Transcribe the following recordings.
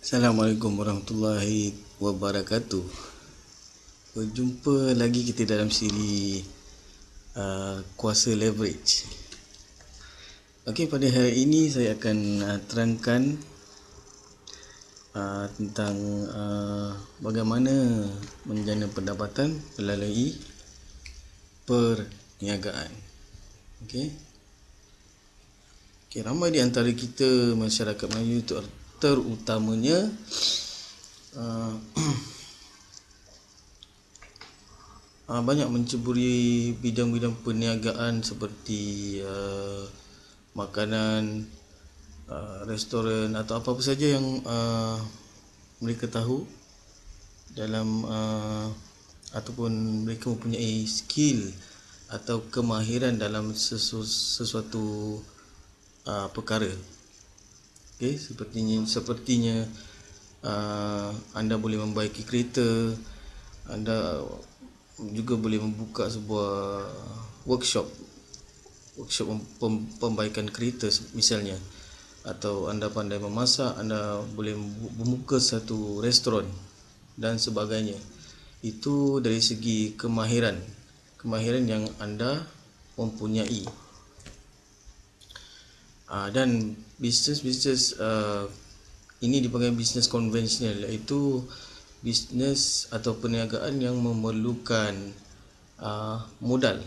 Assalamualaikum warahmatullahi wabarakatuh. Berjumpa lagi kita dalam siri kuasa leverage. Okey, pada hari ini saya akan terangkan tentang bagaimana menjana pendapatan melalui perniagaan. Okey, ramai di antara kita masyarakat Melayu terutamanya banyak menceburi bidang-bidang perniagaan seperti makanan, restoran atau apa-apa saja yang mereka tahu dalam ataupun mereka mempunyai skill atau kemahiran dalam sesuatu perkara. Okey, sepertinya anda boleh membaiki kereta, anda juga boleh membuka sebuah workshop pembaikan kereta misalnya, atau anda pandai memasak, anda boleh membuka satu restoran dan sebagainya. Itu dari segi kemahiran yang anda mempunyai. Dan bisnes ini dipanggil bisnes konvensional, iaitu bisnes atau perniagaan yang memerlukan modal,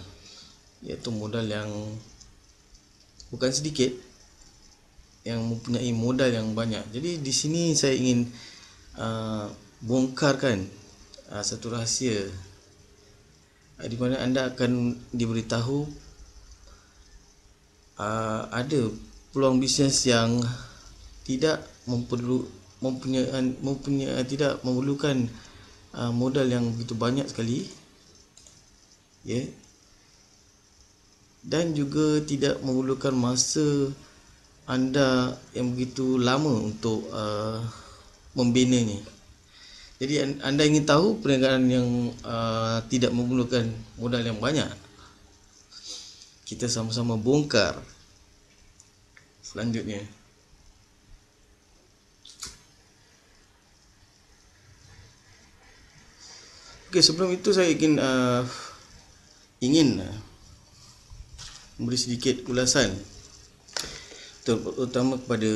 iaitu modal yang bukan sedikit, yang mempunyai modal yang banyak. Jadi di sini saya ingin bongkarkan satu rahsia di mana anda akan diberitahu ada peluang bisnes yang tidak tidak memerlukan modal yang begitu banyak sekali, dan juga tidak memerlukan masa anda yang begitu lama untuk membinanya. Jadi anda ingin tahu perniagaan yang tidak memerlukan modal yang banyak? Kita sama-sama bongkar selanjutnya. Okey, sebelum itu saya ingin memberi sedikit ulasan, terutama kepada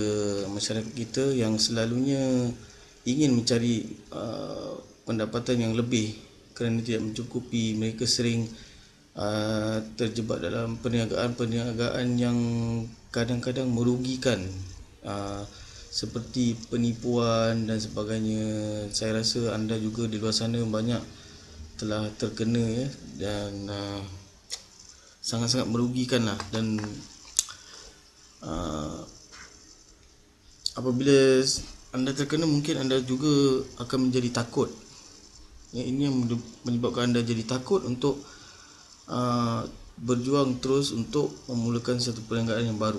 masyarakat kita yang selalunya ingin mencari pendapatan yang lebih kerana tidak mencukupi. Mereka sering terjebak dalam perniagaan yang kadang-kadang merugikan, seperti penipuan dan sebagainya. Saya rasa anda juga di luar sana banyak telah terkena, dan sangat-sangat merugikan lah. Dan apabila anda terkena, mungkin anda juga akan menjadi takut. Ini yang menyebabkan anda jadi takut untuk berjuang terus untuk memulakan satu perniagaan yang baru.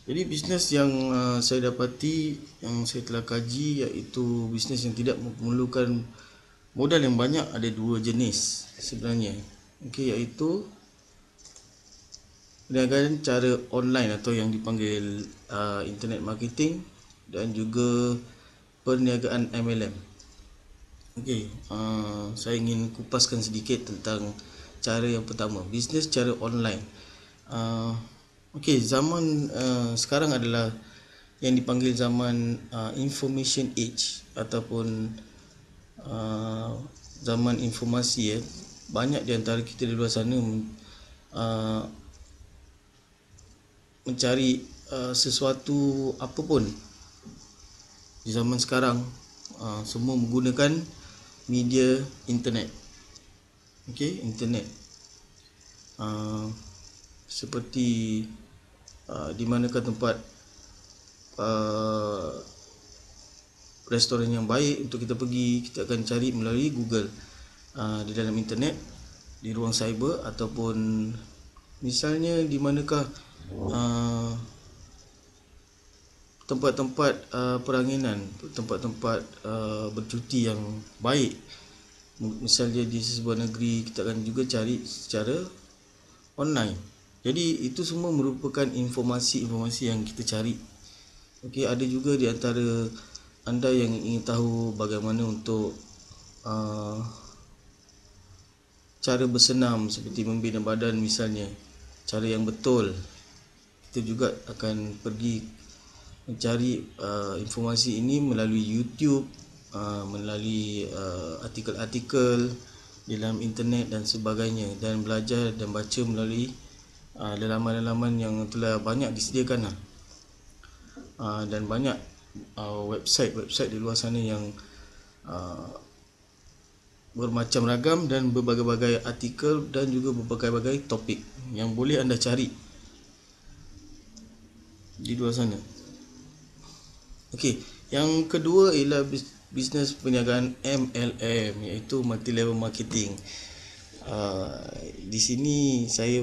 Jadi bisnes yang saya dapati, yang saya telah kaji, iaitu bisnes yang tidak memerlukan modal yang banyak. Ada dua jenis sebenarnya, iaitu perniagaan cara online atau yang dipanggil internet marketing, dan juga perniagaan MLM. Saya ingin kupaskan sedikit tentang cara yang pertama, bisnes cara online. Zaman sekarang adalah yang dipanggil zaman information age ataupun zaman informasi. Banyak di antara kita di luar sana mencari sesuatu apapun di zaman sekarang. Semua menggunakan media internet. Internet seperti di manakah tempat restoran yang baik untuk kita pergi, kita akan cari melalui Google, di dalam internet, di ruang cyber, ataupun misalnya di manakah tempat-tempat peranginan, tempat-tempat bercuti yang baik. Misalnya di sebuah negeri, kita akan juga cari secara online. Jadi itu semua merupakan informasi yang kita cari Okey, ada juga di antara anda yang ingin tahu bagaimana untuk cara bersenam seperti membina badan misalnya, cara yang betul. Kita juga akan pergi mencari informasi ini melalui YouTube, melalui artikel-artikel di dalam internet dan sebagainya, dan belajar dan baca melalui laman-laman yang telah banyak disediakan lah. Dan banyak website-website di luar sana yang bermacam ragam dan berbagai-bagai artikel dan juga berbagai-bagai topik yang boleh anda cari di luar sana. Okey, yang kedua ialah bisnes perniagaan MLM, iaitu multi level marketing. Di sini saya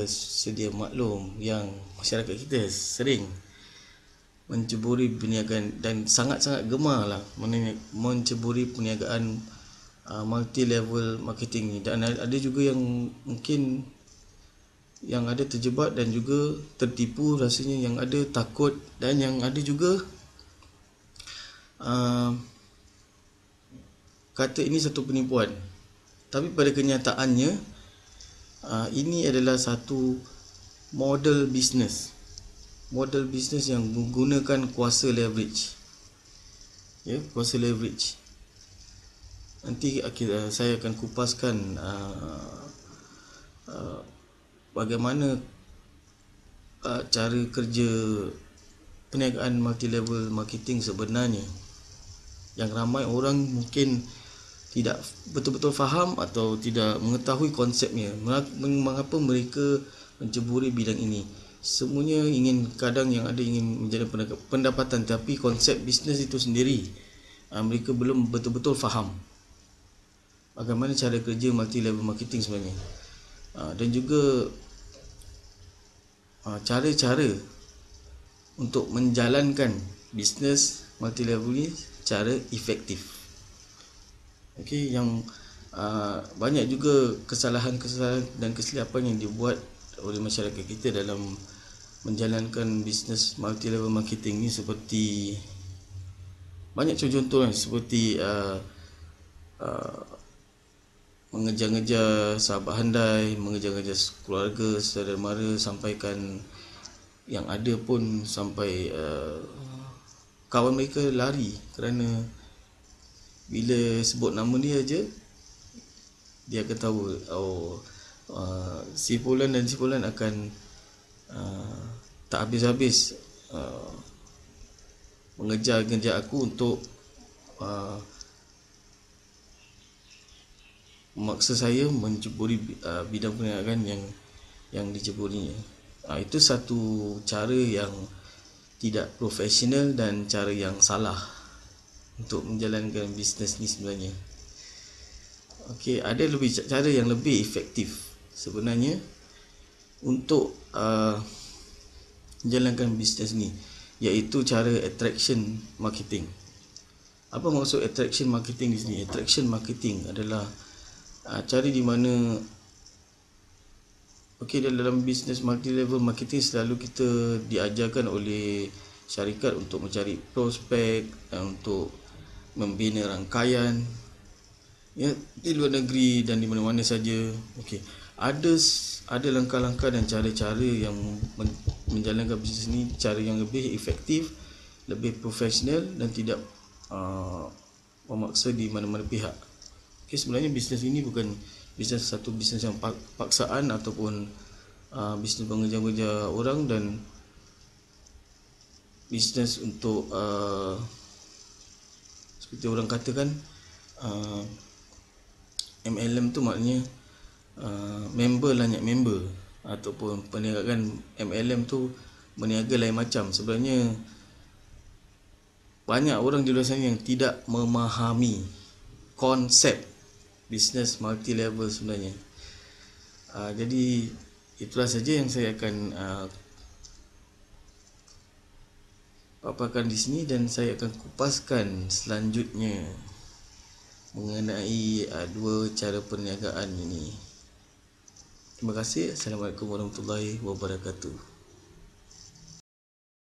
sedia maklum yang masyarakat kita sering menceburi perniagaan dan sangat-sangat gemarlah menceburi perniagaan multi level marketing ni, dan ada juga yang mungkin yang ada terjebak dan juga tertipu rasanya, yang ada takut dan yang ada juga kata ini satu penipuan. Tapi pada kenyataannya ini adalah satu model bisnes yang menggunakan kuasa leverage. Ya, kuasa leverage. Nanti saya akan kupaskan bagaimana cara kerja perniagaan multi level marketing sebenarnya, yang ramai orang mungkin tidak betul-betul faham atau tidak mengetahui konsepnya. Mengapa mereka menceburi bidang ini? Semuanya kadang yang ada ingin menjadi pendapatan, tapi konsep bisnes itu sendiri mereka belum betul-betul faham bagaimana cara kerja multi level marketing sebenarnya, dan juga cara-cara untuk menjalankan bisnes multi level ni secara efektif. Okey, yang banyak juga kesalahan-kesalahan dan kesilapan yang dibuat oleh masyarakat kita dalam menjalankan bisnes multi level marketing ni, seperti banyak contoh seperti mengejar-ngejar sahabat handai, mengejar-ngejar keluarga, saudara mara, sampaikan yang ada pun sampai kawan mereka lari kerana bila sebut nama dia aja dia akan tahu si fulan dan si fulan akan tak habis-habis mengejar-ngejar aku untuk memaksa saya menceburi bidang perniagaan yang diceburinya. Itu satu cara yang tidak profesional dan cara yang salah untuk menjalankan bisnes ni sebenarnya. Okey, ada cara yang lebih efektif sebenarnya untuk menjalankan bisnes ni, iaitu cara attraction marketing. Apa maksud attraction marketing di sini? Attraction marketing adalah cara di mana dalam bisnes multi level marketing selalu kita diajarkan oleh syarikat untuk mencari prospek dan untuk membina rangkaian, ya, di luar negeri dan di mana-mana saja. Okey, ada langkah-langkah dan cara-cara yang menjalankan bisnes ini, cara yang lebih efektif, lebih profesional dan tidak memaksa di mana-mana pihak. Okey, sebenarnya bisnes ini bukan satu bisnes yang paksaan ataupun bisnes mengejar-ngejar orang, dan bisnes untuk seperti orang katakan MLM tu maknanya member banyak member, ataupun perniagaan MLM tu berniaga lain macam. Sebenarnya banyak orang di luar sana yang tidak memahami konsep bisnes multi level sebenarnya. Jadi itulah saja yang saya akan paparkan di sini, dan saya akan kupaskan selanjutnya mengenai dua cara perniagaan ini. Terima kasih. Assalamualaikum warahmatullahi wabarakatuh.